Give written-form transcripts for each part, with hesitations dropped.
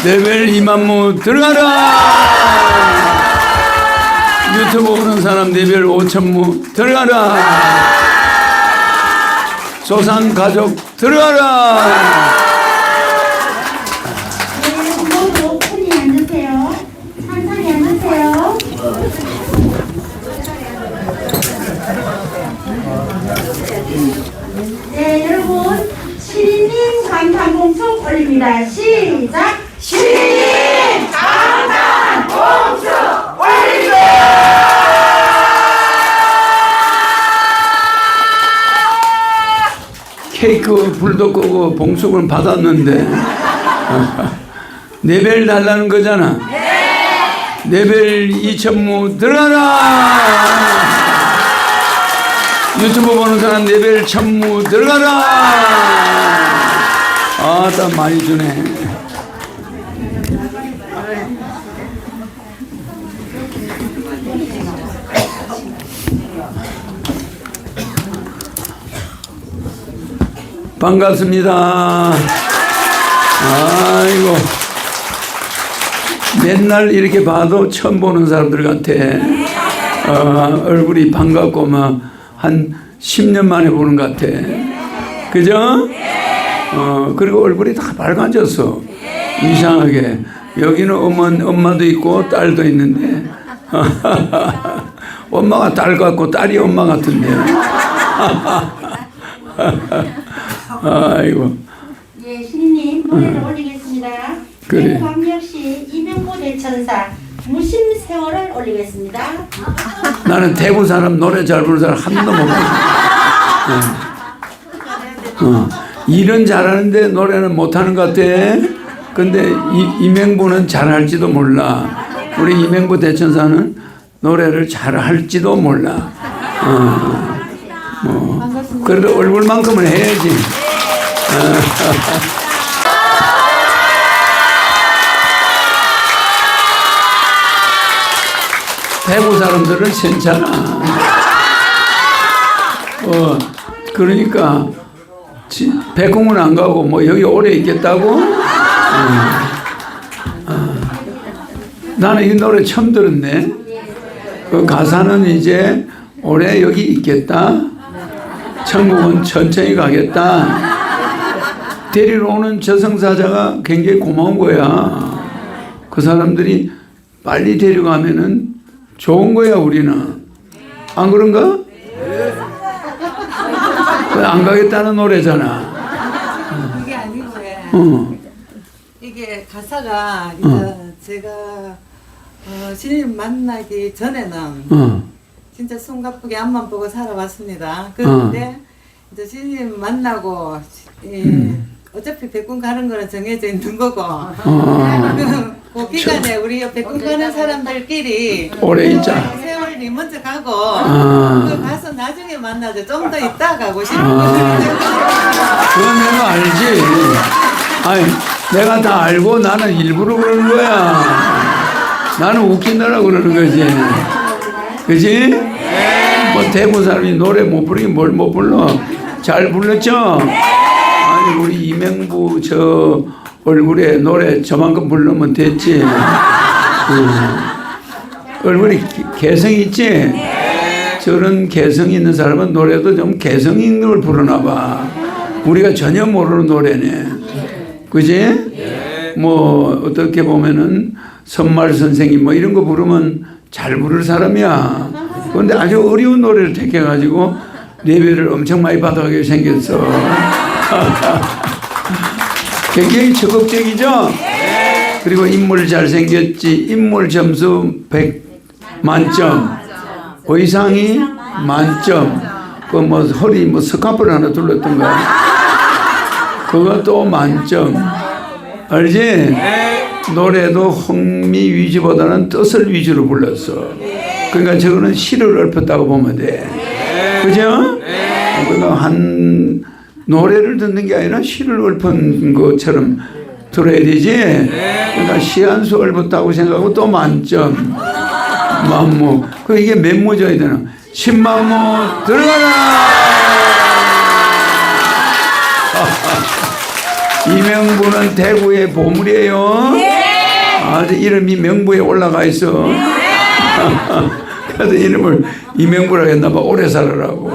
레벨 2만무 들어가라. 유튜브 보는 사람 레벨 5천무 들어가라. 소상가족 들어가라. 모두 편히 앉으세요. 천천히 앉으세요. 네, 여러분 신인 감탄공축 올립니다. 시작! 신인 감탄공축 올립니다! 케이크 불도 끄고 봉숭을 받았는데 레벨 달라는 거잖아. 레벨 2천무 들어가라. 유튜브 보는 사람 레벨 1000무 들어가라. 딱 많이 주네. 반갑습니다. 아이고, 맨날 이렇게 봐도 처음 보는 사람들 같아. 얼굴이 반갑고 막 한 10년 만에 보는 것 같아. 그죠? 그리고 얼굴이 다 밝아졌어. 이상하게. 여기는 엄마도 있고 딸도 있는데 엄마가 딸 같고 딸이 엄마 같은데. 아이고. 예, 신님 노래를 올리겠습니다. 그래. 대구광역시 이명보 대천사 무심세월을 올리겠습니다. 나는 대구 사람 노래 잘 부르는 사람 한 번도 못 봤어. 일은 잘하는데 노래는 못하는 것 같아. 근데 이명보는 잘할지도 몰라. 우리 이명보 대천사는 노래를 잘할지도 몰라. 그래도 얼굴만큼은 해야지. 대구 사람들은 괜찮아. 그러니까 백공은 안 가고 뭐 여기 오래 있겠다고? 나는 이 노래 처음 들었네. 그 가사는 이제 오래 여기 있겠다. 천국은 천천히 가겠다. 데리러 오는 저승사자가 굉장히 고마운 거야. 그 사람들이 빨리 데려가면은 좋은 거야, 우리는. 안 그런가? 안 가겠다는 노래잖아. 그게 아니고요. 이게 가사가 이제 제가 신인 만나기 전에는 진짜 숨가쁘게 앞만 보고 살아왔습니다. 그런데 이제 신인 만나고 어차피 백군 가는 거는 정해져 있는 거고 그 기간에 우리 백군 가는 사람들끼리 오래 있자. 세월이 먼저 가고 그 가서 나중에 만나죠. 좀 더 있다 가고 싶은 그건 내가 알지. 아니, 내가 다 알고 나는 일부러 그러는 거야. 나는 웃긴다라고 그러는 거지. 그지? 뭐 대구 사람이 노래 못 부르긴 뭘 못 불러. 잘 불렀죠? 아니, 우리 이명부 저 얼굴에 노래 저만큼 부르면 됐지. 얼굴이 개성 있지? 저런 개성 있는 사람은 노래도 좀 개성 있는 걸 부르나 봐. 우리가 전혀 모르는 노래네. 그지? 뭐 어떻게 보면은 선말 선생님 뭐 이런 거 부르면 잘 부를 사람이야. 그런데 아주 어려운 노래를 택해가지고 레벨을 엄청 많이 받아가게 생겼어. 굉장히 적극적이죠? 그리고 인물 잘생겼지. 인물 점수 100 만점. 의상이 만점. 그 뭐 허리 뭐 스카프를 하나 둘렀던가. 그것도 만점. 알지? 노래도 흥미 위주보다는 뜻을 위주로 불렀어. 그러니까 저거는 시를 읊었다고 보면 돼. 그죠? 그러니까 한 노래를 듣는 게 아니라 시를 읊은 것처럼 들어야 되지. 그러니까 시 한 수 읊었다고 생각하고 또 만점. 만무. 그 이게 몇 무져야 되나? 10만무 들어가라. 이명부는 대구의 보물이에요. 아주 이름이 명부에 올라가 있어. 그래서 이름을 이명부라고 했나봐. 오래 살으라고.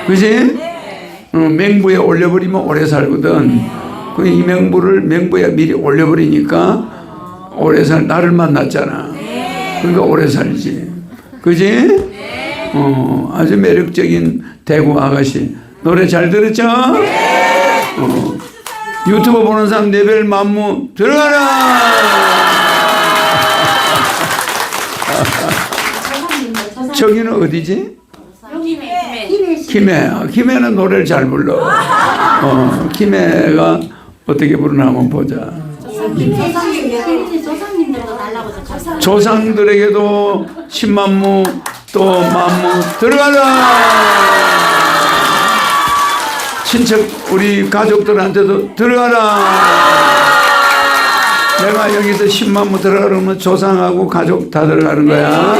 그지? 맹부에 올려버리면 오래 살거든. 그 이명부를 맹부에 미리 올려버리니까 오래 나를 만났잖아. 그러니까 오래 살지. 그지? 아주 매력적인 대구 아가씨. 노래 잘 들었죠? 유튜브 보는 사람 레벨 만무 들어가라! 저기는 어디지? 김해는 노래를 잘 불러. 김해가 어떻게 부르나 한번 보자. 조상들에게도 10만무 또 만무 들어가라. 친척 우리 가족들한테도 들어가라. 내가 여기서 10만무 들어가면 조상하고 가족 다 들어가는 거야.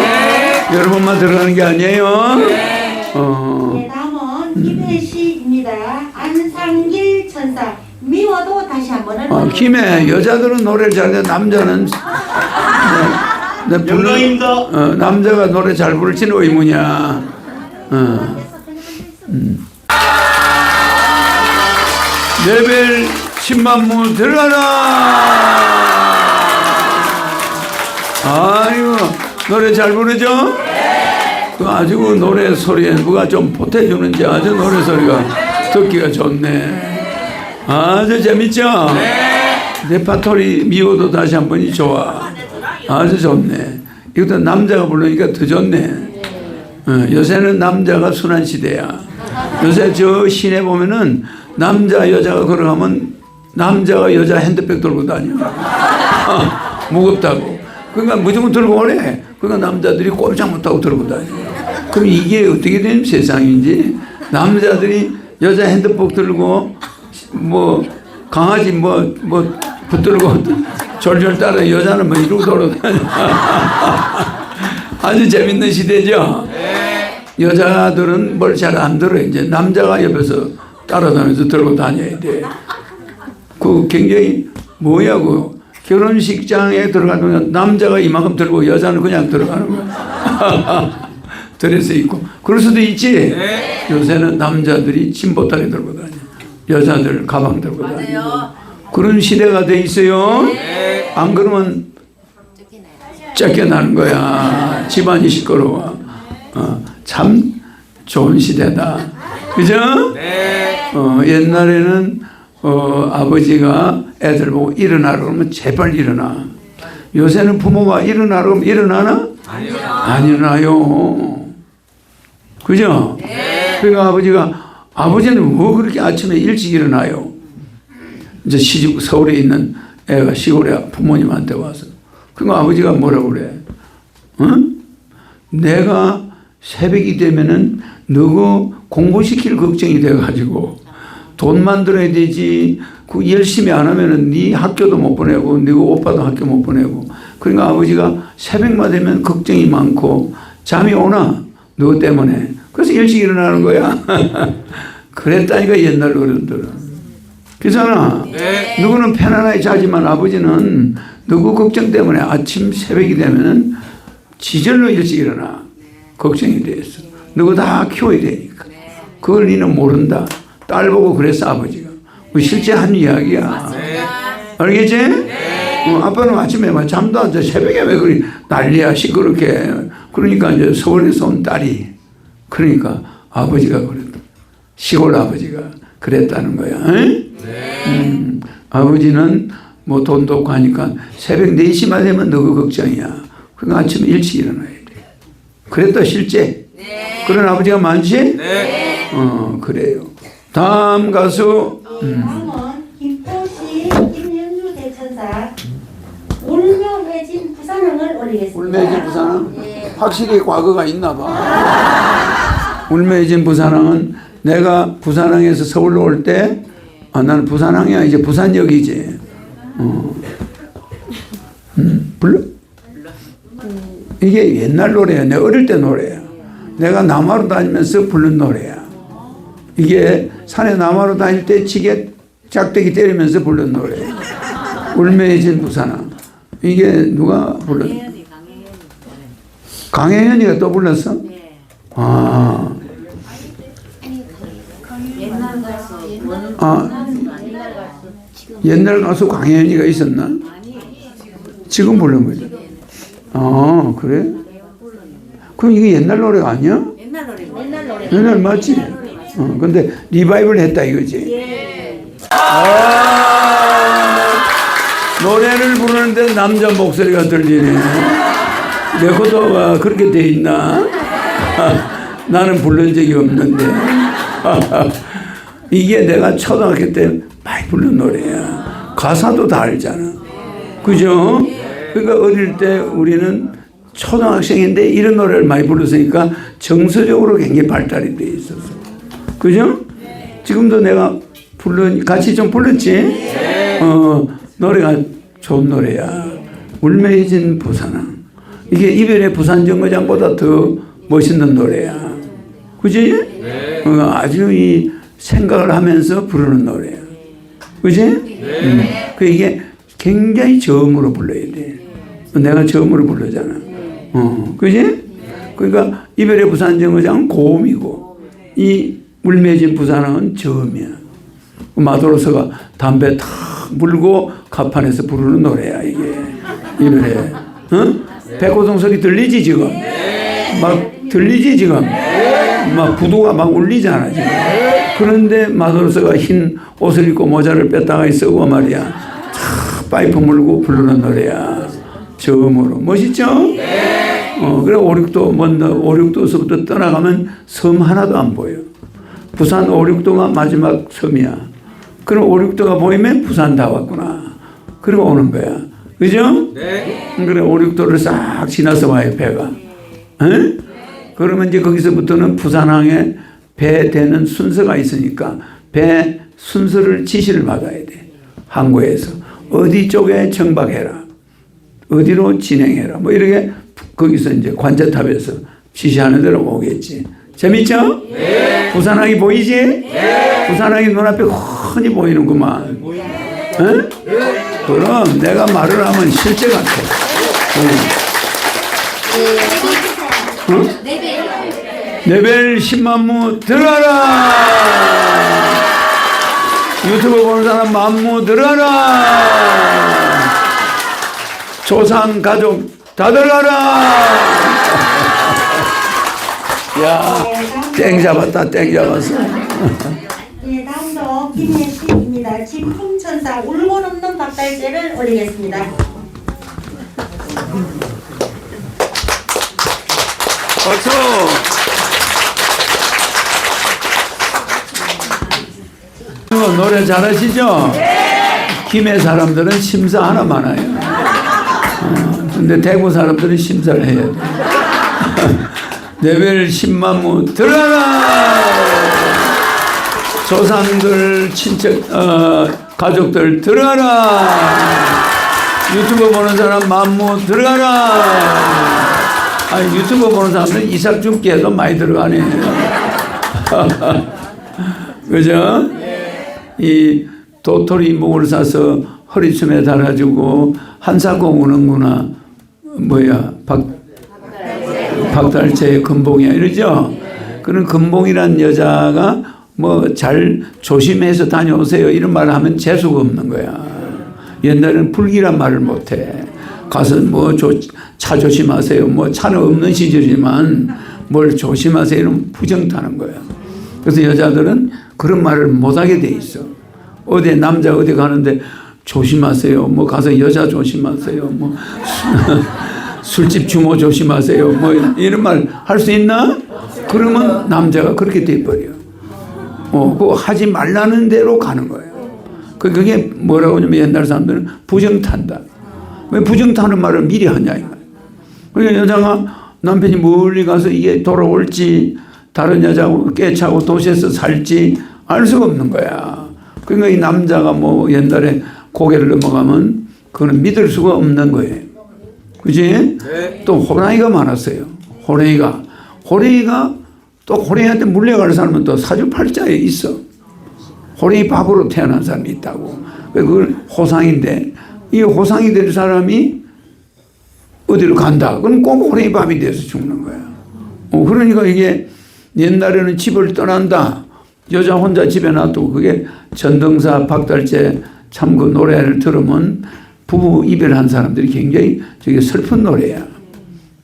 여러분만 들어가는 게 아니에요. 네, 다음은 김해시입니다. 안상길 천사 미워도 다시 한번 김해 여자들은 노래를 잘해. 남자는 남자가 노래 잘 부를지는 의문이야. 레벨 10만무 들어가라. 아이고 노래 잘 부르죠? 그 아주 노래 소리에 누가 좀 보태주는지 아주 노래 소리가 듣기가 좋네. 아주 재밌죠? 레파토리 미워도 다시 한 번이 좋아. 아주 좋네. 이것도 남자가 부르니까 더 좋네. 요새는 남자가 순환 시대야. 요새 저 시내 보면은 남자 여자가 걸어가면 남자가 여자 핸드백 들고 다녀. 무겁다고. 그러니까 무조건 들고 오래. 그러니까 남자들이 꼼짝 못하고 들고 다녀. 그럼 이게 어떻게 된 세상인지. 남자들이 여자 핸드폰 들고 뭐 강아지 뭐 붙들고 졸졸 따라 여자는 뭐 이러고 돌아다녀. 아주 재밌는 시대죠. 여자들은 뭘 잘 안 들어. 이제 남자가 옆에서 따라다니면서 들고 다녀야 돼. 그 굉장히 뭐냐고. 결혼식장에 들어가면 남자가 이만큼 들고 여자는 그냥 들어가는 거야. 드레스 입고. 그럴 수도 있지. 요새는 남자들이 침보따리 들고 다녀. 여자들 가방 들고 다녀. 그런 시대가 돼 있어요. 안 그러면 쫓겨나는 거야. 집안이 시끄러워. 참 좋은 시대다. 그죠? 옛날에는 아버지가 애들 보고 일어나라 그러면 제발 일어나. 요새는 부모가 일어나라 그러면 일어나나? 안 일어나요. 그죠? 그러니까 아버지는 뭐 그렇게 아침에 일찍 일어나요? 이제 시집 서울에 있는 애가 시골에 부모님한테 와서. 그러니까 아버지가 뭐라고 그래? 내가 새벽이 되면은 너고 공부시킬 걱정이 돼가지고 돈 만들어야 되지. 그 열심히 안 하면은 네 학교도 못 보내고 너고 오빠도 학교 못 보내고. 그러니까 아버지가 새벽만 되면 걱정이 많고 잠이 오나 너 때문에. 그래서 일찍 일어나는 거야. 그랬다니까 옛날 어른들은. 그렇잖아. 누구는 편안하게 자지만 아버지는 누구 걱정 때문에 아침 새벽이 되면은 지절로 일찍 일어나. 걱정이 됐어. 누구 다 키워야 되니까. 그걸 니는 모른다. 딸 보고 그랬어 아버지가. 실제 한 이야기야. 알겠지? 아빠는 아침에 막 잠도 안 자. 새벽에 왜 그리 난리야 시끄럽게. 그러니까 이제 서울에서 온 딸이. 그러니까 아버지가 그랬다. 시골 아버지가 그랬다는 거야. 아버지는 뭐 돈도 없고 하니까 새벽 4시만 되면 너그 걱정이야. 그러니까 아침에 일찍 일어나야 돼. 그랬다 실제. 그런 아버지가 많지? 그래요. 다음 가수. 다음은 김포시 김영주 대천사 울며해진 부산항을 올리겠습니다. 울며해진 부산항? 확실히 과거가 있나 봐. 울며해진 부산항은 내가 부산항에서 서울로 올 때 나는 부산항이야. 이제 부산역이지. 불러? 이게 옛날 노래야. 내 어릴 때 노래야. 내가 남하로 다니면서 부른 노래야. 이게 산에 남하로 다닐 때 지게 짝대기 때리면서 부른 노래야. 울며해진 부산항. 이게 누가 불렀? 강혜연이가 또 불렀어? 네. 아, 옛날 가수 아, 옛날 가수 옛날 가수 강혜연이가 있었나? 아니 지금 부른 거죠? 아, 그래? 그럼 이게 옛날 노래가 아니야? 옛날 노래 옛날 노래 옛날 맞지? 근데 리바이벌 했다 이거지? 예. 노래를 부르는데 남자 목소리가 들리네. 레코더가 그렇게 돼 있나? 나는 부른 적이 없는데. 이게 내가 초등학교 때 많이 부른 노래야. 가사도 다 알잖아. 그죠? 그러니까 어릴 때 우리는 초등학생인데 이런 노래를 많이 불렀으니까 정서적으로 굉장히 발달이 돼 있었어. 그죠? 지금도 내가 같이 좀 불렀지? 노래가 좋은 노래야. 울매해진 부산항. 이게 이별의 부산정거장보다 더 멋있는 노래야. 그지? 아주 이 생각을 하면서 부르는 노래야. 그지? 그 이게 굉장히 저음으로 불러야 돼. 내가 저음으로 부르잖아. 그지? 그러니까 이별의 부산정거장은 고음이고 이 울매진 부산항은 저음이야. 마도로서가 담배 탁 물고 가판에서 부르는 노래야 이게. 이별의 백호동 소리 들리지 지금? 막 들리지 지금? 막 부두가 막 울리잖아 지금. 그런데 마도로서가 흰 옷을 입고 모자를 뺐다가 쓰고 말이야. 탁 파이프 물고 부르는 노래야. 저음으로. 멋있죠? 그래 오륙도 먼저 오륙도서부터 떠나가면 섬 하나도 안 보여. 부산 오륙도가 마지막 섬이야. 그럼 오륙도가 보이면 부산 다 왔구나. 그리고 오는 거야. 그죠? 네. 그래 오륙도를 싹 지나서 와요 배가. 에? 그러면 이제 거기서부터는 부산항에 배 대는 순서가 있으니까 배 순서를 지시를 받아야 돼. 항구에서 어디 쪽에 정박해라. 어디로 진행해라. 뭐 이렇게 거기서 이제 관제탑에서 지시하는 대로 오겠지. 재밌죠? 네. 부산항이 보이지? 네. 부산항이 눈앞에 훤히 보이는구만. 네. 그럼 내가 말을 하면 실제 같아. 레벨 10만무 들어가라. 유튜브 보는 사람 만무 들어가라. 조상 가족 다 들어가라. 야, 땡 잡았다, 땡 잡았어. 예, 다음도 김예식입니다. 진풍천사 울고 넘는 박달재를 올리겠습니다. 박수. 노래 잘하시죠? 김해 사람들은 심사 하나 많아요. 근데 대구 사람들은 심사를 해야 돼. 레벨 10만무 들어가라. 조상들 친척 가족들 들어가라. 유튜브 보는 사람 만무 들어가라. 아니 유튜브 보는 사람들은 이삭죽기에도 많이 들어가네. 그죠? 이 도토리 묵을 사서 허리춤에 달아주고 한사코 우는구나. 뭐야 박달채의 금봉이야 이러죠. 그런 금봉이란 여자가 뭐 잘 조심해서 다녀오세요 이런 말을 하면 재수가 없는 거야. 옛날에는 불기란 말을 못해. 가서 뭐 차 조심하세요. 뭐 차는 없는 시절이지만 뭘 조심하세요 이러면 부정타는 거야. 그래서 여자들은 그런 말을 못하게 돼 있어. 어디 남자 어디 가는데 조심하세요. 뭐 가서 여자 조심하세요. 뭐 술집 주모 조심하세요. 뭐 이런 말 할 수 있나? 그러면 남자가 그렇게 돼버려. 그거 하지 말라는 대로 가는 거예요. 그게 뭐라고 하냐면 옛날 사람들은 부정탄다. 왜 부정타는 말을 미리 하냐 이거. 그러니까 여자가 남편이 멀리 가서 이게 돌아올지 다른 여자하고 깨차고 도시에서 살지 알 수가 없는 거야. 그러니까 이 남자가 뭐 옛날에 고개를 넘어가면 그거는 믿을 수가 없는 거예요. 그지? 네. 또 호랑이가 많았어요. 호랑이가 또 호랑이한테 물려갈 사람은 또 사주팔자에 있어. 호랑이 밥으로 태어난 사람이 있다고. 그걸 호상인데 이 호상이 될 사람이 어디로 간다. 그럼 꼭 호랭이 밤이 돼서 죽는 거야. 그러니까 이게 옛날에는 집을 떠난다. 여자 혼자 집에 놔두고 그게 전등사 박달재 참 그 노래를 들으면 부부 이별한 사람들이 굉장히 저게 슬픈 노래야.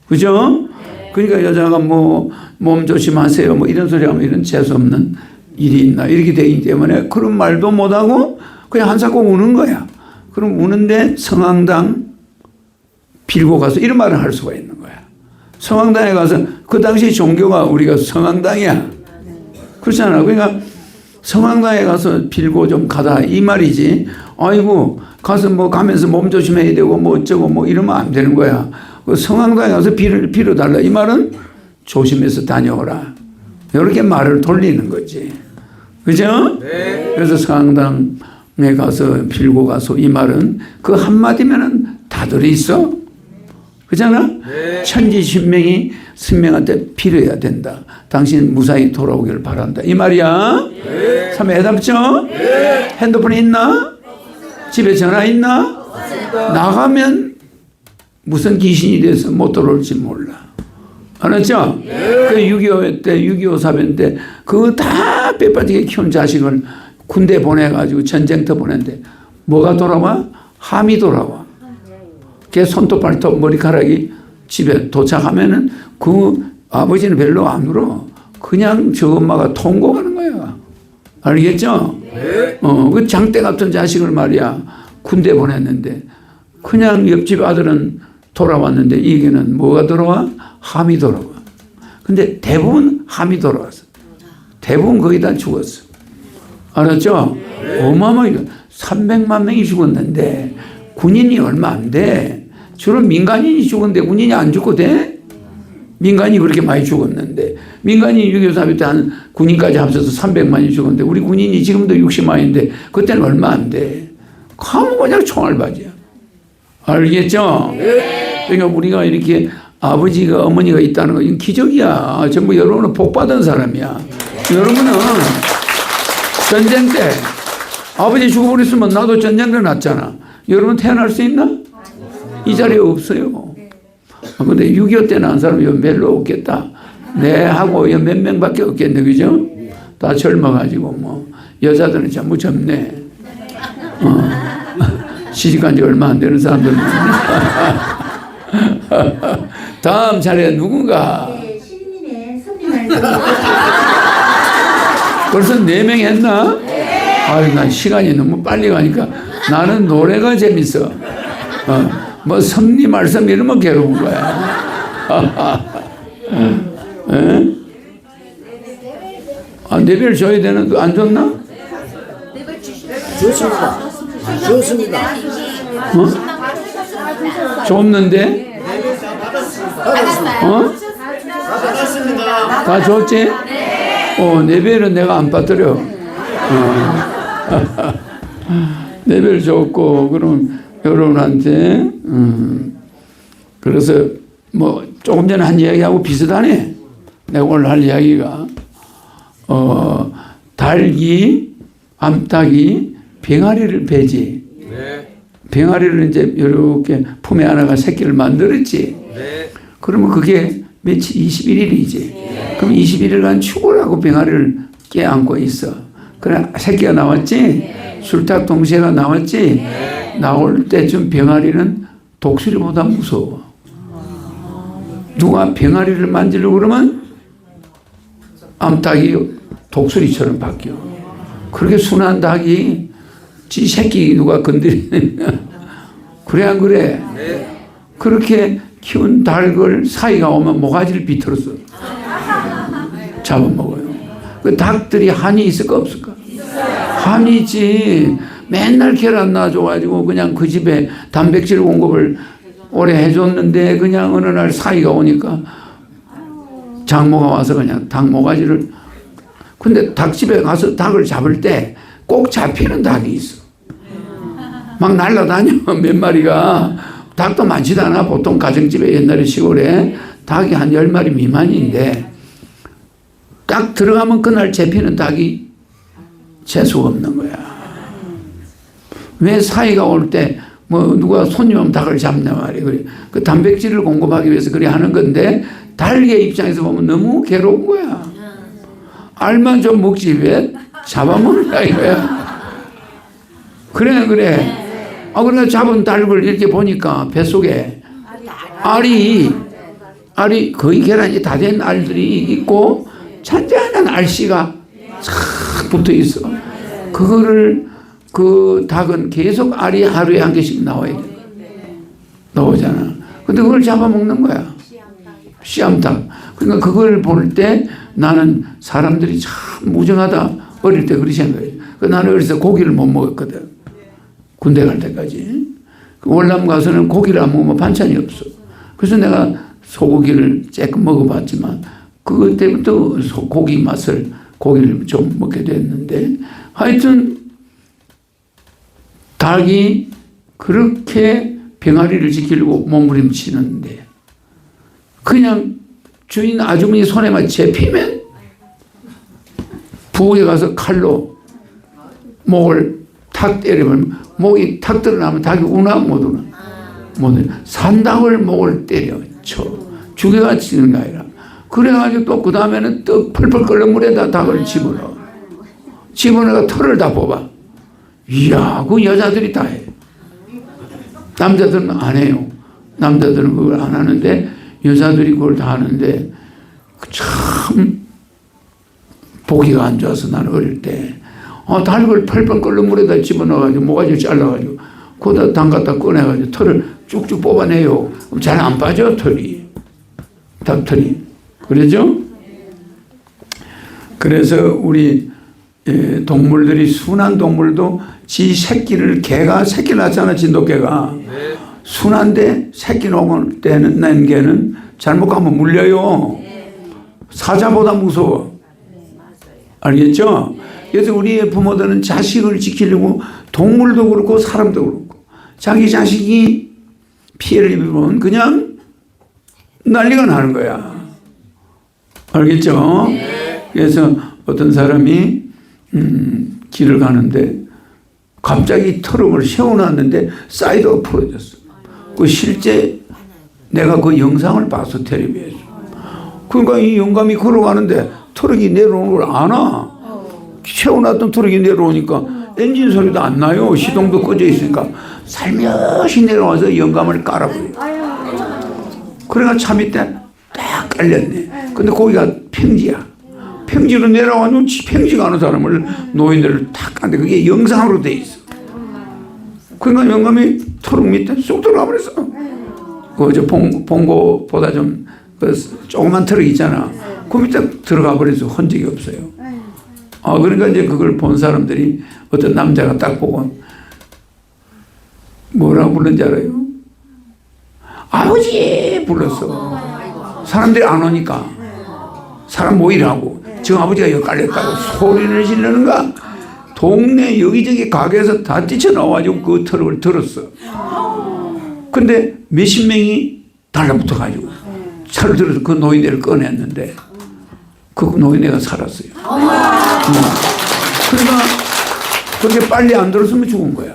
그죠? 그러니까 여자가 뭐 몸 조심하세요 뭐 이런 소리 하면 이런 재수없는 일이 있나 이렇게 되기 때문에 그런 말도 못하고 그냥 한사코 우는 거야. 그럼 우는데 성황당 빌고 가서 이런 말을 할 수가 있는 거야. 성황당에 가서 그 당시 종교가 우리가 성황당이야. 그렇잖아. 그러니까 성황당에 가서 빌고 좀 가다 이 말이지. 아이고 가서 뭐 가면서 몸 조심해야 되고 뭐 어쩌고 뭐 이러면 안 되는 거야. 그 성황당에 가서 빌어달라 이 말은 조심해서 다녀오라. 이렇게 말을 돌리는 거지. 그죠? 네. 그래서 성황당에 가서 빌고 가서 이 말은 그 한마디면은 다 들어있어. 그잖아? 네. 천지신명이 신명한테 빌어야 된다. 당신 무사히 돌아오기를 바란다. 이 말이야. 네. 참 애답죠? 네. 핸드폰 있나? 집에 전화 있나? 나가면 무슨 귀신이 돼서 못 들어올지 몰라. 알았죠? 네. 그 6.25 때, 6.25 사변 때, 그거 다 빼빠지게 키운 자식을 군대 보내가지고 전쟁터 보냈는데, 뭐가 돌아와? 함이 돌아와. 걔 손톱, 발톱, 머리카락이 집에 도착하면은 그 아버지는 별로 안 울어. 그냥 저 엄마가 통곡하는 거야. 알겠죠? 네. 그 장대 같은 자식을 말이야. 군대 보냈는데, 그냥 옆집 아들은 돌아왔는데, 이게는 뭐가 돌아와? 함이 돌아와. 근데 대부분 함이 돌아왔어. 대부분 거의 다 죽었어. 알았죠? 네. 어마어마하게 300만 명이 죽었는데 군인이 얼마 안 돼. 주로 민간인이 죽었는데 군인이 안 죽고 돼? 민간이 그렇게 많이 죽었는데 민간이 6.25 사변 때 한 군인까지 합쳐서 300만이 죽었는데 우리 군인이 지금도 60만인데 그때는 얼마 안 돼. 가면 그냥 총알바지야. 알겠죠? 네. 그러니까 우리가 이렇게 아버지가 어머니가 있다는 건 기적이야. 전부 여러분은 복받은 사람이야. 여러분은 전쟁 때 아버지 죽어버렸으면 나도 전쟁 때 났잖아. 여러분 태어날 수 있나? 이 자리에 없어요. 근데 6.25 때 난 사람이 별로 없겠다. 네 하고 몇 명밖에 없겠네. 그죠? 다 젊어가지고 뭐 여자들은 전부 젊네. 시집간 지 얼마 안 되는 사람들. 다음 차례 누군가? 네, 시민의 선비 말씀. 벌써 4명 했나? 아유, 난 시간이 너무 빨리 가니까 나는 노래가 재밌어. 뭐 섭리 말씀 이러면 괴로운 거야. 내별 줘야 되는 거 안 줬나? 좋습니다. 줬는데? 다 줬지? 내별은 내가 안 빠뜨려. 내별 줬고, 그럼 여러분한테, 그래서 뭐 조금 전에 한 이야기하고 비슷하네. 내가 오늘 할 이야기가, 닭이, 암탉이 병아리를 베지. 네. 병아리를 이제 이렇게 품에 안아가 새끼를 만들었지. 네. 그러면 그게 며칠 21일이지. 네. 그럼 21일간 죽으라고 병아리를 껴안고 있어. 그래 새끼가 나왔지. 네. 술탁 동시에가 나왔지. 네. 나올 때쯤 병아리는 독수리보다 무서워. 누가 병아리를 만지려고 그러면 암탉이 독수리처럼 바뀌어. 그렇게 순한 닭이 지 새끼 누가 건드리냐. 그래 안 그래? 네. 그렇게 키운 닭을 사이가 오면 모가지를 비틀어서 잡아먹어요. 그 닭들이 한이 있을까 없을까? 한이 있지. 맨날 계란 놔줘가지고 그냥 그 집에 단백질 공급을 오래 해줬는데 그냥 어느 날 사이가 오니까 장모가 와서 그냥 닭 모가지를. 근데 닭집에 가서 닭을 잡을 때 꼭 잡히는 닭이 있어. 막 날아다녀 몇 마리가. 닭도 많지도 않아. 보통 가정집에 옛날에 시골에 닭이 한 10마리 미만인데 딱 들어가면 그날 잡히는 닭이 재수가 없는 거야. 왜 사이가 올 때 뭐 누가 손님 오면 닭을 잡냐 말이에요. 그래. 그 단백질을 공급하기 위해서 그래 하는 건데 닭의 입장에서 보면 너무 괴로운 거야. 알만 좀 먹지 왜 잡아먹냐 이거야. 그래. 그러니까 잡은 닭을 이렇게 보니까 뱃속에 알이 거의 계란이 다 된 알들이 있고 잔잔한 알씨가 쫙 붙어 있어. 그거를 그 닭은 계속 알이 하루에 한 개씩 나와야 돼. 나오잖아. 근데 그걸 잡아먹는 거야. 씨암탉. 그러니까 그걸 볼 때 나는 사람들이 참 무정하다. 어릴 때 그렇게 생각해. 나는 어려서 고기를 못 먹었거든. 군대 갈 때까지. 월남 가서는 고기를 안 먹으면 반찬이 없어. 그래서 내가 소고기를 조금 먹어봤지만 그때부터 고기 맛을 고기를 좀 먹게 됐는데 하여튼 닭이 그렇게 병아리를 지키려고 몸부림치는데 그냥 주인 아주머니 손에만 잡히면 부엌에 가서 칼로 목을 탁 때리면 목이 탁 드러나면 닭이 우나 못 우나 못 우나 산닭을 목을 때려 쳐 죽여가 치는 게 아니라 그래가지고 또 그 다음에는 또 펄펄 끓는 물에다 닭을 집어넣어가 털을 다 뽑아. 이야, 그 여자들이 다 해. 남자들은 안 해요. 남자들은 그걸 안 하는데 여자들이 그걸 다 하는데 참 보기가 안 좋아서 나는 어릴 때 닭을 펄펄 끓는 물에다 집어넣어가지고 모가지를 잘라가지고 거기다 담갔다 꺼내가지고 털을 쭉쭉 뽑아내요. 잘 안 빠져 털이. 닭털이. 그러죠? 그래서 우리 동물들이 순한 동물도 지 새끼를 개가 새끼 낳잖아. 진돗개가 순한데 새끼 놓을 때는 낸 개는 잘못 가면 물려요. 사자보다 무서워. 알겠죠? 그래서 우리의 부모들은 자식을 지키려고 동물도 그렇고 사람도 그렇고 자기 자식이 피해를 입으면 그냥 난리가 나는 거야. 알겠죠? 그래서 어떤 사람이 길을 가는데 갑자기 트럭을 세워놨는데 사이드가 풀어졌어. 그 실제 내가 그 영상을 봤어. 텔레비에서. 그러니까 이 영감이 걸어가는데 트럭이 내려오는 걸 아나. 세워놨던 트럭이 내려오니까 엔진 소리도 안 나요. 시동도 꺼져 있으니까 살며시 내려와서 영감을 깔아버려. 그래가 차 밑에 딱 깔렸네. 근데 거기가 평지야. 평지로 내려와서 평지가 하는 사람을 노인들을 탁 까는데 그게 영상으로 돼 있어. 그러니까 영감이 트럭 밑에 쏙 들어가 버렸어. 그 봉고보다 좀 그 조그만 트럭 있잖아. 그 밑에 들어가 버려서 흔적이 없어요. 그러니까 이제 그걸 본 사람들이 어떤 남자가 딱 보고 뭐라고 부른지 알아요? 아버지 불렀어. 사람들이 안 오니까 사람 모이라고. 저 아버지가 여기 깔렸다고 소리를 지르는가. 동네 여기저기 가게에서 다 뛰쳐나와가지고 그 트럭을 들었어. 근데 몇십 명이 달라붙어가지고 차를 들어서 그 노인네를 꺼냈는데 그 노인네가 살았어요. 그러니까 그렇게 빨리 안 들었으면 죽은 거야.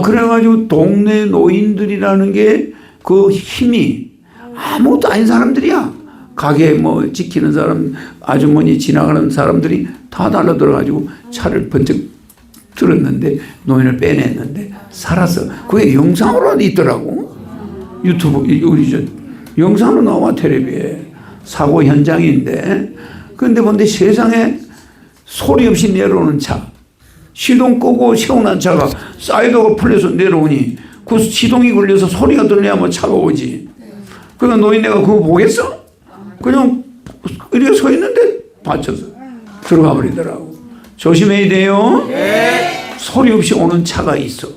그래가지고 동네 노인들이라는 게 그 힘이 아무것도 아닌 사람들이야. 가게 뭐 지키는 사람, 아주머니 지나가는 사람들이 다 달라들어가지고 차를 번쩍 들었는데 노인을 빼냈는데 살았어. 그게 영상으로 있더라고. 유튜브 우리 저 영상으로 나와 텔레비에. 사고 현장인데 그런데 뭔데 세상에 소리 없이 내려오는 차, 시동 끄고 세워놓은 차가 사이드가 풀려서 내려오니 그 시동이 걸려서 소리가 들려야만 차가 오지. 그러니까 노인네가 그거 보겠어? 그냥 이렇게 서 있는데 받쳐서 들어가 버리더라고. 조심해야 돼요. 소리 없이 오는 차가 있어.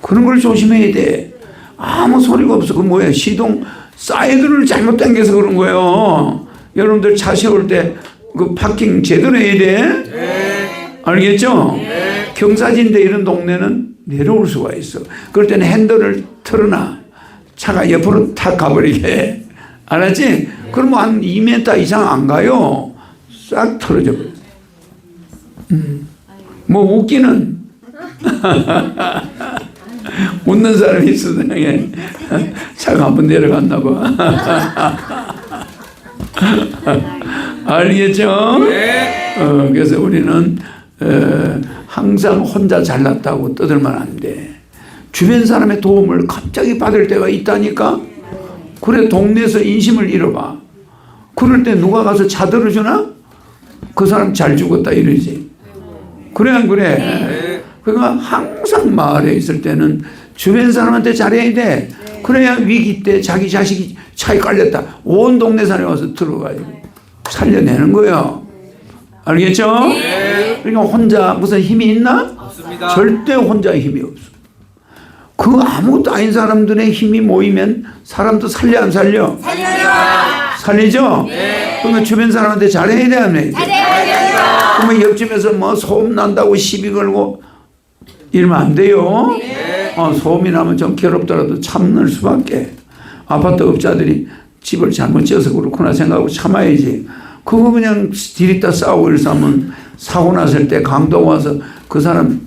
그런 걸 조심해야 돼. 아무 소리가 없어. 그 뭐야, 시동 사이드를 잘못 당겨서 그런 거예요. 여러분들 차 세울 때 그 파킹 제대로 해야 돼. 알겠죠? 경사진데 이런 동네는 내려올 수가 있어. 그럴 때는 핸들을 틀어놔. 차가 옆으로 탁 가버리게. 알았지? 그러면 한 2m 이상 안 가요. 싹 틀어져 버려. 뭐 웃기는 웃는 사람이 있어서 차가 한번 내려갔나 봐. 알겠죠? 그래서 우리는 항상 혼자 잘났다고 떠들면 안 돼. 주변 사람의 도움을 갑자기 받을 때가 있다니까. 그래, 동네에서 인심을 잃어봐. 그럴 때 누가 가서 차 들어주나? 그 사람 잘 죽었다 이러지. 그래 안 그래? 그러니까 항상 마을에 있을 때는 주변 사람한테 잘해야 돼. 그래야 위기 때 자기 자식이 차에 깔렸다, 온 동네 사람이 와서 들어가지고 살려내는 거예요. 알겠죠? 그러니까 혼자 무슨 힘이 있나? 없습니다. 절대 혼자 힘이 없어. 그 아무것도 아닌 사람들의 힘이 모이면 사람도 살려 안 살려? 살리죠? 그러면 주변 사람한테 잘해야 돼, 안 해? 그러면 옆집에서 뭐 소음 난다고 시비 걸고 이러면 안 돼요. 소음이 나면 좀 괴롭더라도 참을 수밖에. 아파트 업자들이 집을 잘못 지어서 그렇구나 생각하고 참아야지. 그거 그냥 디리다 싸우고 이래서 하면 사고 났을 때 강도 와서 그 사람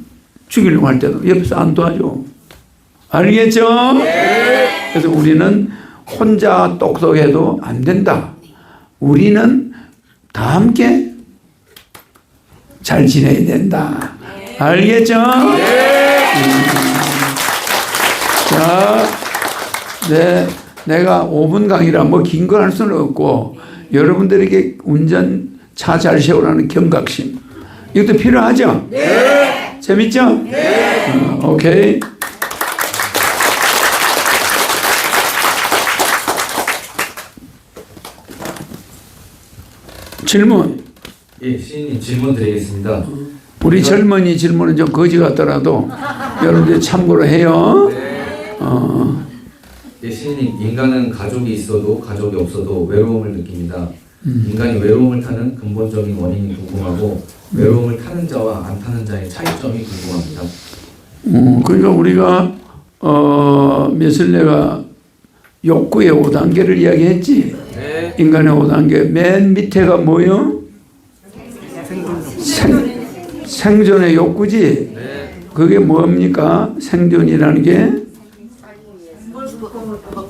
죽이려고 할 때도 옆에서 안 도와줘. 알겠죠? 그래서 우리는 혼자 똑똑해도 안 된다. 우리는 다 함께 잘 지내야 된다. 알겠죠? 자, 내가 5분 강의라 뭐 긴 걸 할 수는 없고, 여러분들에게 운전 차 잘 세우라는 경각심, 이것도 필요하죠? 재밌죠? 오케이. 질문. 예, 시인님 질문 드리겠습니다. 우리 젊은이 질문은 좀 거지 같더라도 여러분들 참고로 해요. 예, 시인님, 인간은 가족이 있어도 가족이 없어도 외로움을 느낍니다. 인간이 외로움을 타는 근본적인 원인이 궁금하고 외로움을 타는 자와 안 타는 자의 차이점이 궁금합니다. 그러니까 우리가 메슬레가 욕구의 5단계를 이야기했지. 인간의 5단계 맨 밑에가 뭐요? 생존의 욕구지. 그게 뭡니까? 생존이라는 게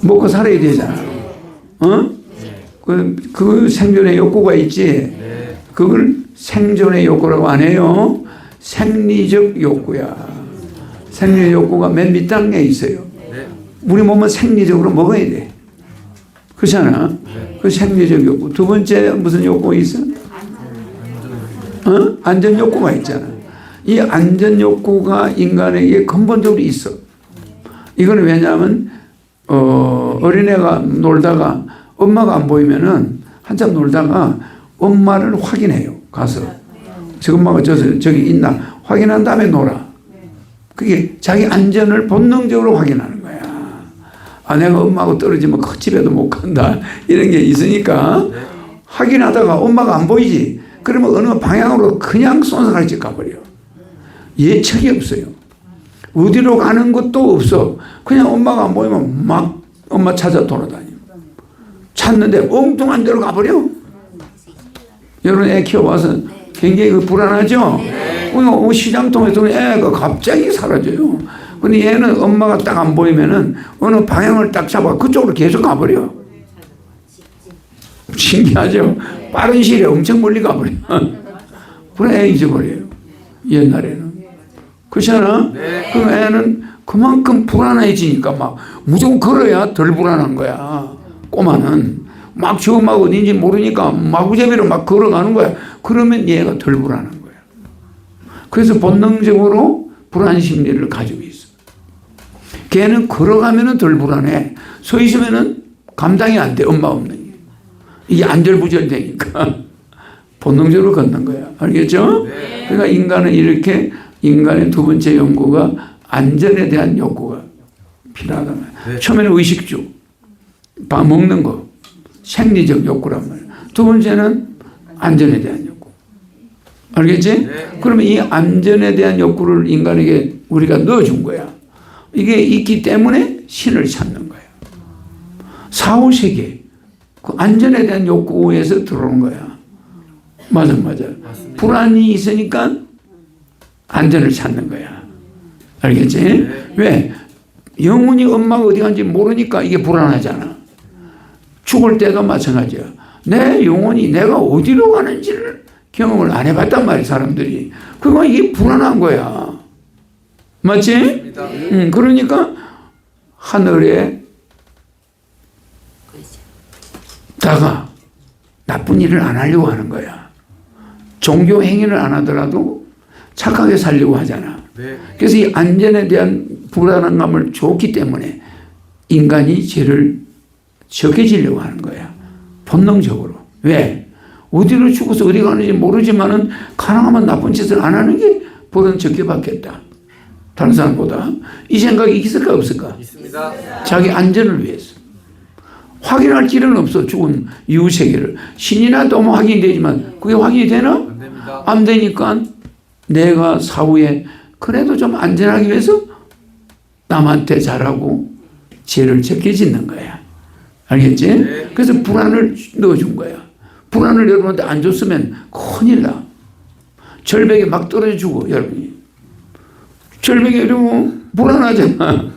먹고 살아야 되잖아. 그 생존의 욕구가 있지. 그걸 생존의 욕구라고 안 해요. 생리적 욕구야. 생리적 욕구가 맨 밑단계에 있어요. 우리 몸은 생리적으로 먹어야 돼. 그렇잖아. 그 생리적 욕구. 두 번째 무슨 욕구가 있어? 안전 욕구가 있잖아. 이 안전 욕구가 인간에게 근본적으로 있어. 이거는 왜냐하면 어린애가 놀다가 엄마가 안 보이면은 한참 놀다가 엄마를 확인해요. 가서 저 엄마가 저기 있나 확인한 다음에 놀아. 그게 자기 안전을 본능적으로 확인하는 거야. 내가 엄마하고 떨어지면 그 집에도 못 간다, 이런 게 있으니까 확인하다가 엄마가 안 보이지. 그러면 어느 방향으로 그냥 쏜살같이 가버려. 예측이 없어요. 어디로 가는 것도 없어. 그냥 엄마가 안 보이면 막 엄마 찾아 돌아다녀. 찾는데 엉뚱한 데로 가버려. 여러분 애 키워봐서 굉장히 불안하죠? 시장통에서 애가 갑자기 사라져요. 근데 얘는 엄마가 딱 안 보이면은 어느 방향을 딱 잡아 그쪽으로 계속 가버려. 신기하죠? 빠른 시일에 엄청 멀리 가버려. 그래, 애 잊어버려요. 옛날에는. 그렇잖아? 그럼 애는 그만큼 불안해지니까 막 무조건 걸어야 덜 불안한 거야. 꼬마는. 막 처음하고 어딘지 모르니까 마구잡이로 막 걸어가는 거야. 그러면 얘가 덜 불안한 거야. 그래서 본능적으로 불안 심리를 가지고 있어. 걔는 걸어가면은 덜 불안해. 서 있으면은 감당이 안 돼. 엄마 없는 게. 이게 안절부절되니까 본능적으로 걷는 거야. 알겠죠? 그러니까 인간은 이렇게 인간의 두 번째 연구가 안전에 대한 욕구가 필요하단 말이야. 처음에는 의식주, 밥 먹는 거, 생리적 욕구란 말이야. 두 번째는 안전에 대한 욕구. 알겠지? 그러면 이 안전에 대한 욕구를 인간에게 우리가 넣어준 거야. 이게 있기 때문에 신을 찾는 거야. 4, 5세기 그 안전에 대한 욕구에서 들어오는 거야. 맞아. 불안이 있으니까 안전을 찾는 거야. 알겠지? 왜? 영혼이 엄마가 어디 간지 모르니까 이게 불안하잖아. 죽을 때도 마찬가지야. 내 영혼이 내가 어디로 가는지를 경험을 안 해봤단 말이야, 사람들이. 그거 이게 불안한 거야. 맞지? 그러니까 하늘에 다가 나쁜 일을 안 하려고 하는 거야. 종교 행위를 안 하더라도 착하게 살려고 하잖아. 그래서 이 안전에 대한 불안감을 줬기 때문에 인간이 죄를 적게 지려고 하는 거야. 본능적으로. 왜? 어디로 죽어서 어디 가는지 모르지만은 가능하면 나쁜 짓을 안 하는 게 벌은 적게 받겠다. 다른 사람보다. 이 생각이 있을까 없을까? 있습니다. 자기 안전을 위해서. 확인할 길은 없어. 죽은 이후 세계를. 신이나 또 뭐 확인이 되지만 그게 확인이 되나? 안 됩니다. 안 되니까 내가 사후에 그래도 좀 안전하기 위해서 남한테 잘하고 죄를 적게 짓는 거야. 알겠지? 네. 그래서 불안을 넣어준 거야. 불안을 여러분한테 안 줬으면 큰일 나. 절벽에 막 떨어져 죽어, 여러분이. 절벽에 이러면 불안하잖아.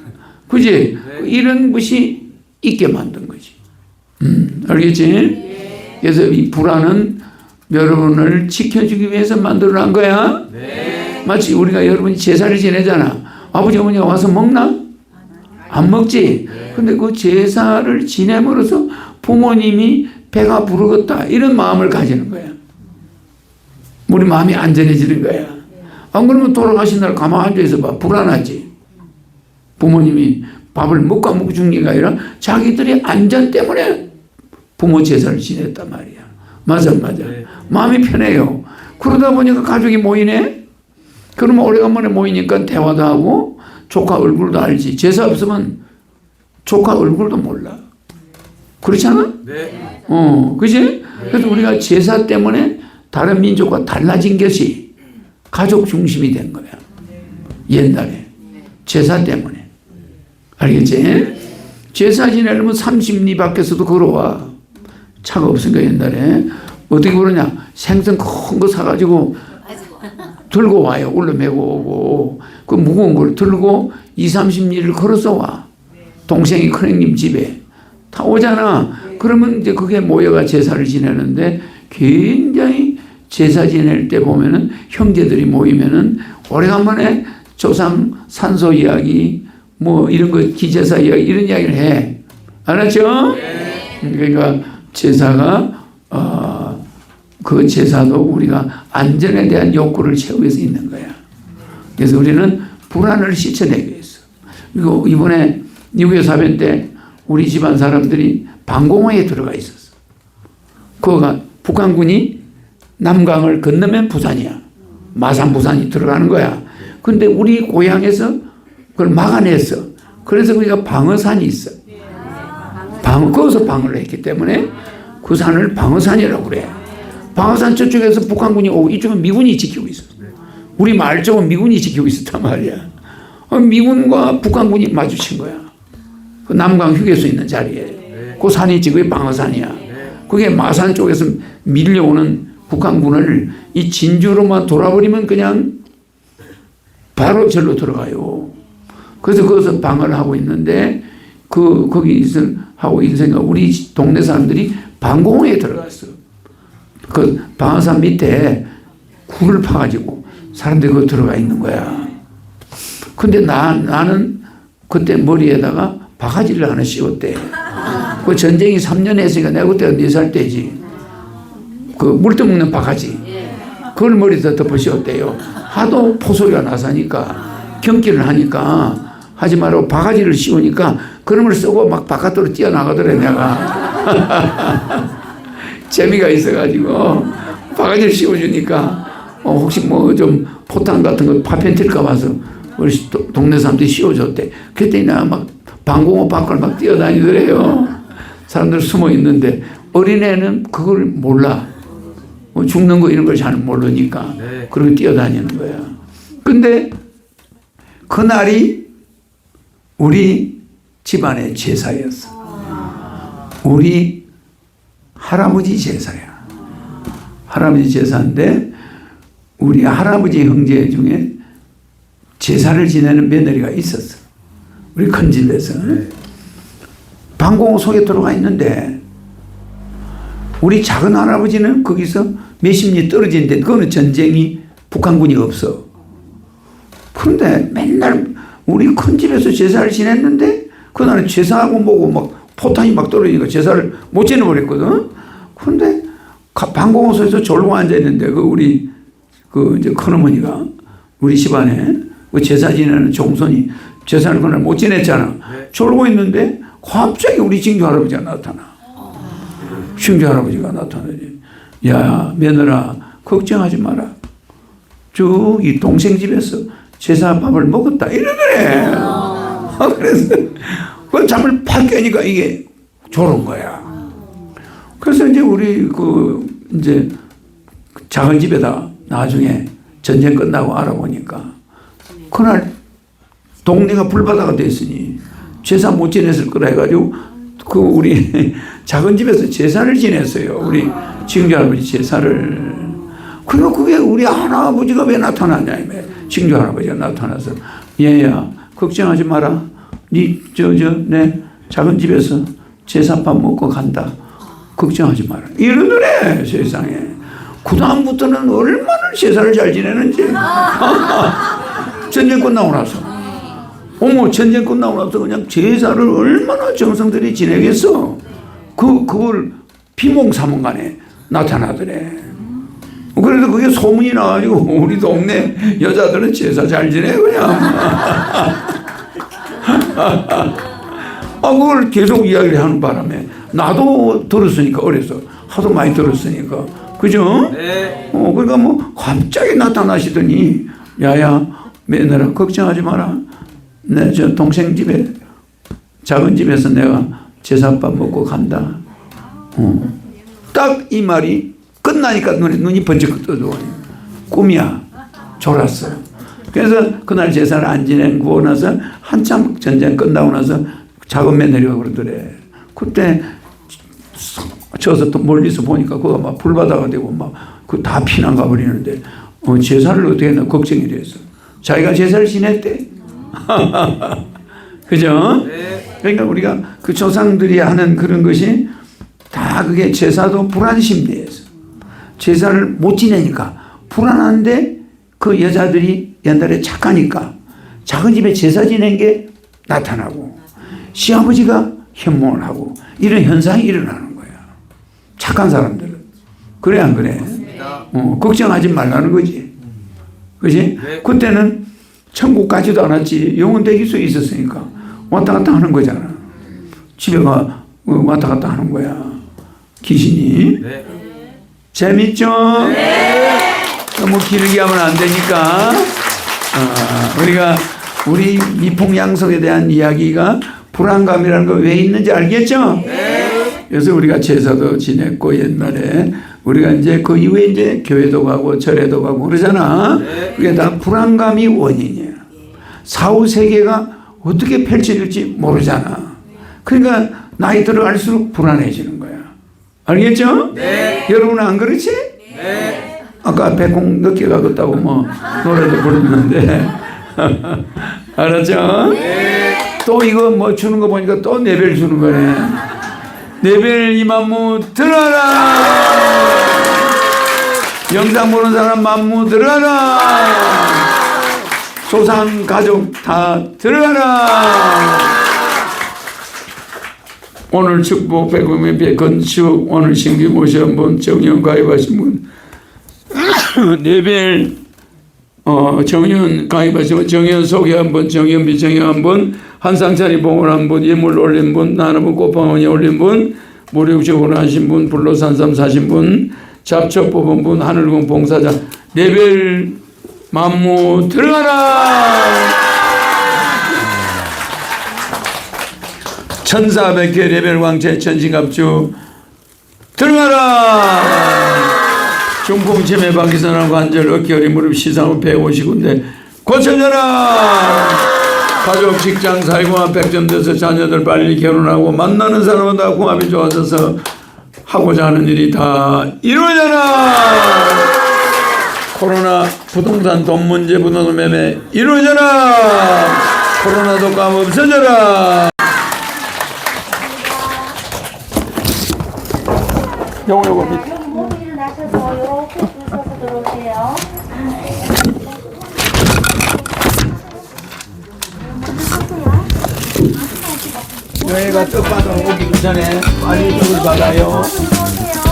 그지? 네. 이런 것이 있게 만든 거지. 알겠지? 그래서 이 불안은 여러분을 지켜주기 위해서 만들어낸 거야. 네. 마치 우리가 여러분이 제사를 지내잖아. 아버지 어머니가 와서 먹나? 안 먹지. 근데 그 제사를 지냄으로써 부모님이 배가 부르겠다 이런 마음을 가지는 거야. 우리 마음이 안전해지는 거야. 안 그러면 돌아가신 날 가만히 앉아 있어 봐. 불안하지. 부모님이 밥을 먹고 안 먹고 죽는 게 아니라 자기들의 안전 때문에 부모 제사를 지냈단 말이야. 맞아. 마음이 편해요. 그러다 보니까 가족이 모이네. 그러면 오래간만에 모이니까 대화도 하고 조카 얼굴도 알지. 제사 없으면 조카 얼굴도 몰라. 그렇잖아? 네. 그지? 그래서 우리가 제사 때문에 다른 민족과 달라진 것이 가족 중심이 된 거야. 옛날에. 제사 때문에. 알겠지? 제사 지내려면 30리 밖에서도 걸어와. 차가 없으니까 옛날에. 어떻게 그러냐. 생선 큰 거 사가지고 들고 와요. 올라매고 오고. 그 무거운 걸 들고 20-30리를 걸어서 와. 동생이 큰형님 집에. 다 오잖아. 그러면 이제 그게 모여가 제사를 지내는데 굉장히 제사 지낼 때 보면은 형제들이 모이면은 오래간만에 조상 산소 이야기 뭐 이런 거 기제사 이야기 이런 이야기를 해. 알았죠? 그러니까 제사가 그 제사도 우리가 안전에 대한 욕구를 채우기 위해서 있는 거야. 그래서 우리는 불안을 씻어내기 위해서. 그리고 이번에 6.25 사변 때 우리 집안 사람들이 방공호에 들어가 있었어. 그거가 북한군이 남강을 건너면 부산이야. 마산 부산이 들어가는 거야. 근데 우리 고향에서 그걸 막아냈어. 그래서 우리가 방어산이 있어. 거기서 방어를 했기 때문에 그 산을 방어산이라고 그래. 방어산 저쪽에서 북한군이 오고 이쪽은 미군이 지키고 있어. 우리 마을 쪽은 미군이 지키고 있었단 말이야. 미군과 북한군이 마주친 거야. 그 남강 휴게소 있는 자리에. 그 산이 지금 방어산이야. 그게 마산 쪽에서 밀려오는 북한군을 이 진주로만 돌아버리면 그냥 바로 절로 들어가요. 그래서 거기서 방어를 하고 있는데 거기서 하고 있으니까 우리 동네 사람들이 방공호에 들어갔어. 그 방어산 밑에 굴을 파가지고 사람들이 거기 들어가 있는 거야. 근데 나는 그때 머리에다가 바가지를 하나 씌웠대. 그 전쟁이 3년 했으니까 내가 그때가 4살 때지. 그 물떠먹는 바가지. 그걸 머리에다 덮어 씌웠대요. 하도 포소리가 나서니까 경기를 하니까 하지 말고 바가지를 씌우니까 그런 걸 쓰고 막 바깥으로 뛰어나가더래 내가. 재미가 있어가지고 바가지를 씌워주니까 혹시 뭐 좀 포탄 같은 거 파편 튈까 봐서 우리 동네 사람들이 씌워줬대. 그랬더니 내가 막 방공호 밖을 막 뛰어다니더래요. 사람들 숨어 있는데 어린애는 그걸 몰라. 뭐 죽는 거 이런 걸 잘 모르니까 그렇게 뛰어다니는 거야. 근데 그날이 우리 집안의 제사였어. 우리 할아버지 제사야. 할아버지 제사인데 우리 할아버지 형제 중에 제사를 지내는 며느리가 있었어. 우리 큰 집에서 방공호 속에 들어가 있는데 우리 작은 할아버지는 거기서 몇십 리 떨어지는데 그거는 전쟁이 북한군이 없어. 그런데 맨날 우리 큰 집에서 제사를 지냈는데 그날은 제사하고 뭐고 막 포탄이 막 떨어지니까 제사를 못 지내버렸거든. 그런데 방공호소에서 졸고 앉아있는데 그 우리 그 이제 큰어머니가 우리 집안에 그 제사 지내는 종손이 제사를 그날 못 지냈잖아. 졸고 있는데 갑자기 우리 증조 할아버지가 나타나. 증조 할아버지가 나타나지. 야, 며느라 걱정하지 마라. 저기 동생 집에서 제사 밥을 먹었다 이러더래. 그래서 그 잠을 팍 깨니까 이게 졸은 거야. 그래서 이제 우리 그 이제 작은 집에다 나중에 전쟁 끝나고 알아보니까 그날 동네가 불바다가 됐으니 제사 못 지냈을 거라 해가지고 그 우리 작은 집에서 제사를 지냈어요. 우리 증조 할아버지 제사를. 그리고 그게 우리 할아버지가 왜 나타나냐. 증조 할아버지가 나타나서 얘야 걱정하지 마라. 내 작은 집에서 제사밥 먹고 간다. 걱정하지 마라. 이러더래 세상에. 그 다음부터는 얼마나 제사를 잘 지내는지. 전쟁 끝나고 나서. 어머 전쟁 끝나고 나서 그냥 제사를 얼마나 정성들이 지내겠어. 그걸 비몽사몽간에 나타나더래. 그래서 그게 소문이 나가지고 우리 동네 여자들은 제사 잘 지내 그냥. 그걸 계속 이야기를 하는 바람에 나도 들었으니까 어려서 하도 많이 들었으니까 그죠? 네. 그러니까 뭐 갑자기 나타나시더니 야야 며느라 걱정하지 마라. 내 저 동생 집에 작은 집에서 내가 제사밥 먹고 간다. 딱 이 말이 끝나니까 눈이 번쩍 떠져. 꿈이야. 졸았어. 그래서 그날 제사를 안 지내고 나서 한참 전쟁 끝나고 나서 작은 며느리가 그러더래. 그때 저서 또 멀리서 보니까 그거 막 불바다가 되고 막 그 다 피난 가버리는데 제사를 어떻게 했나 걱정이 됐어. 자기가 제사를 지냈대. 그죠? 그러니까 우리가 그 조상들이 하는 그런 것이 다 그게 제사도 불안 심리에서 제사를 못 지내니까 불안한데 그 여자들이 옛날에 착하니까 작은 집에 제사 지낸 게 나타나고 시아버지가 현몽을 하고 이런 현상이 일어나는 거야. 착한 사람들은. 그래 안 그래? 걱정하지 말라는 거지. 그지? 그때는 천국 가지도 않았지. 영혼 대기소에 있었으니까 왔다 갔다 하는 거잖아. 집에 가 왔다 갔다 하는 거야. 귀신이. 재밌죠? 너무 길게 하면 안 되니까 우리가 우리 미풍양속에 대한 이야기가 불안감이라는 거 왜 있는지 알겠죠? 그래서 우리가 제사도 지냈고 옛날에 우리가 이제 그 이후에 이제 교회도 가고 절에도 가고 그러잖아. 그게 다 불안감이 원인이야. 사후 세계가 어떻게 펼쳐질지 모르잖아. 그러니까 나이 들어갈수록 불안해지는 거야. 알겠죠? 여러분은 안 그렇지? 아까 백콩 늦게 가겠다고 뭐 노래도 부르는데 알았죠? 또 이거 뭐 주는 거 보니까 또 네벨 주는 거네. 네벨 이만무 들어라. 영상 보는 사람 만무 들어라. 조상 가족 다 들어라. 오늘 축복 백음의 건축 오늘 신규 모셔온 분 정연 가입하신 분 네벨 정연 가입하신 분 정연 소개한 분 정연비 정연 분 한상차리 봉헌 한 분 예물 올린 분 나눔은 꽃방울이 올린 분 무료지원 하신 분 불로산삼 사신 분 잡초 뽑은 분 하늘궁 봉사자 네벨 만무 들어가라. 1400개 레벨 왕제 천신갑주 들어가라. 중풍치매 박기선하고 관절 어깨 무릎 시상후 150군데 고쳐져라. 가족 직장 사회공합 100점 돼서 자녀들 빨리 결혼하고 만나는 사람마다 궁합이 좋아져서 하고자 하는 일이 다 이루어져라. 코로나 부동산 돈 문제 부동산 매매 이루어져라. 코로나도 감 없어져라. 요거 밑에. 여기 모두 일어나셔서 이렇게 줄 서서 들어오세요. 여기가 떡 받아 오기 전에 빨리 떡을 받아요. 들어오세요.